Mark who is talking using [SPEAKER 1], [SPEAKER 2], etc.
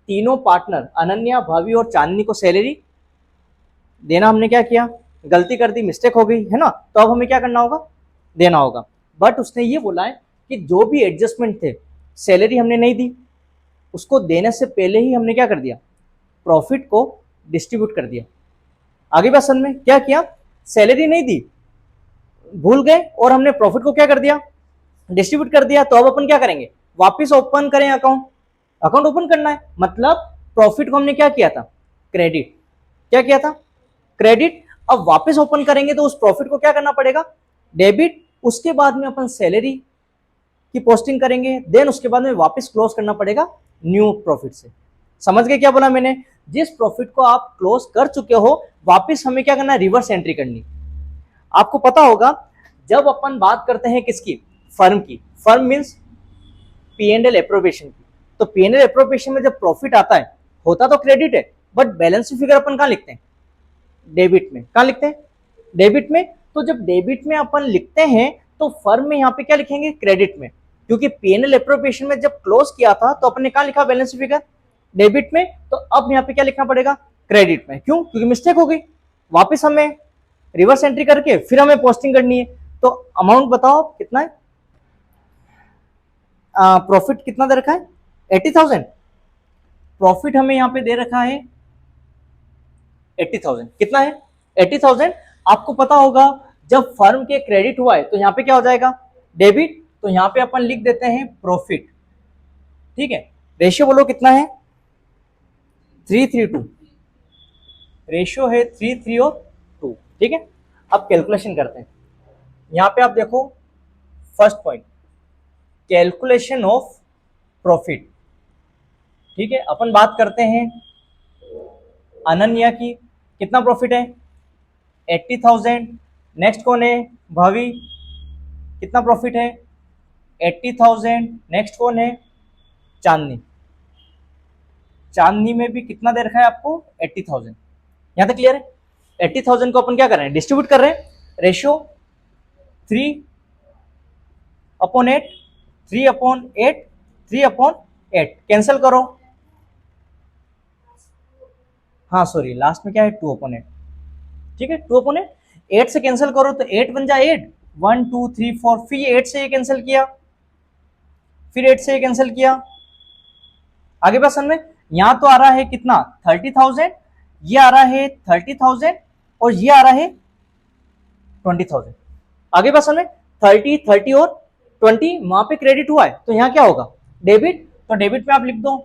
[SPEAKER 1] तीनों पार्टनर अनन्या, भाभी और चांदनी को सैलरी देना हमने क्या किया, गलती कर दी, मिस्टेक हो गई है ना, तो अब हमें क्या करना होगा, देना होगा। बट उसने ये बोला है कि जो भी एडजस्टमेंट थे, सैलरी हमने नहीं दी, उसको देने से पहले ही हमने क्या कर दिया, प्रॉफिट को डिस्ट्रीब्यूट कर दिया। आगे बात समझ में, क्या किया, सैलरी नहीं दी, भूल गए और हमने प्रॉफिट को क्या कर दिया, डिस्ट्रीब्यूट कर दिया। तो अब अपन क्या करेंगे, वापस ओपन करें अकाउंट, अकाउंट ओपन करना है, मतलब प्रॉफिट को हमने क्या किया था, क्रेडिट, क्या किया था, क्रेडिट। अब वापस ओपन करेंगे तो उस प्रॉफिट को क्या करना पड़ेगा, डेबिट। उसके बाद में अपन सैलरी की पोस्टिंग करेंगे, देन उसके बाद में वापस क्लोज करना पड़ेगा न्यू प्रॉफिट से। समझ गए क्या बोला मैंने, जिस प्रॉफिट को आप क्लोज कर चुके हो वापस हमें क्या करना है, रिवर्स एंट्री करनी। आपको पता होगा जब अपन बात करते हैं किसकी, फर्म की, फर्म मींस P&L एप्रोप्रिएशन की, तो P&L एप्रोप्रिएशन में जब प्रॉफिट आता है, होता तो क्रेडिट है, बट बैलेंस शीट फिगर अपन कहां लिखते हैं, डेबिट में। कहां लिखते हैं, डेबिट में। तो जब डेबिट में अपन लिखते हैं तो फर्म में यहाँ पे क्या लिखेंगे, क्रेडिट में, क्योंकि P&L एप्रोप्रिएशन में जब क्लोज किया था तो अपन ने कहा लिखा, बैलेंस शीट फिगर डेबिट में, तो अब यहाँ पे क्या लिखना पड़ेगा, क्रेडिट में। क्यों, क्योंकि मिस्टेक हो गई, वापस हमें रिवर्स एंट्री करके फिर हमें पोस्टिंग करनी है। तो अमाउंट बताओ कितना है, प्रॉफिट कितना दे रखा है, 80,000। प्रॉफिट हमें यहाँ पे दे रखा है 80,000, कितना है, 80,000। आपको पता होगा जब फर्म के क्रेडिट हुआ है तो यहाँ पे क्या हो जाएगा, डेबिट, तो यहाँ पे अपन लिख देते हैं प्रॉफिट, ठीक है। रेशियो बोलो कितना है, 3:2, रेशियो है 3:3 और 2, ठीक है। अब कैलकुलेशन करते हैं, यहाँ पे आप देखो first point, calculation of profit, ठीक है। अपन बात करते हैं अनन्या की, कितना प्रॉफिट है, 80,000। नेक्स्ट कौन है, भावी, कितना प्रॉफिट है, 80,000। नेक्स्ट कौन है, चांदनी, चांदनी में भी कितना दे रखा है आपको, 80,000। यहां तक क्लियर है। 80,000 को अपन क्या कर रहे हैं, डिस्ट्रीब्यूट कर रहे हैं, रेशियो 3/8, 3/8, 3/8, कैंसिल करो, हाँ सॉरी लास्ट में क्या है, 2/8, ठीक है। 2/8, 8 से कैंसिल करो तो 8 बन जाए 8, 1 2 3 4, फिर 8 से ये कैंसिल किया, फिर 8 से ये कैंसिल किया। आगे बात समझ में, यहां तो आ रहा है कितना, 30,000, ये आ रहा है 30,000 और ये आ रहा है 20,000। आगे बात समझ में, 30 और 20 वहां पे क्रेडिट हुआ है तो यहाँ क्या होगा, डेबिट। तो डेबिट में आप लिख दो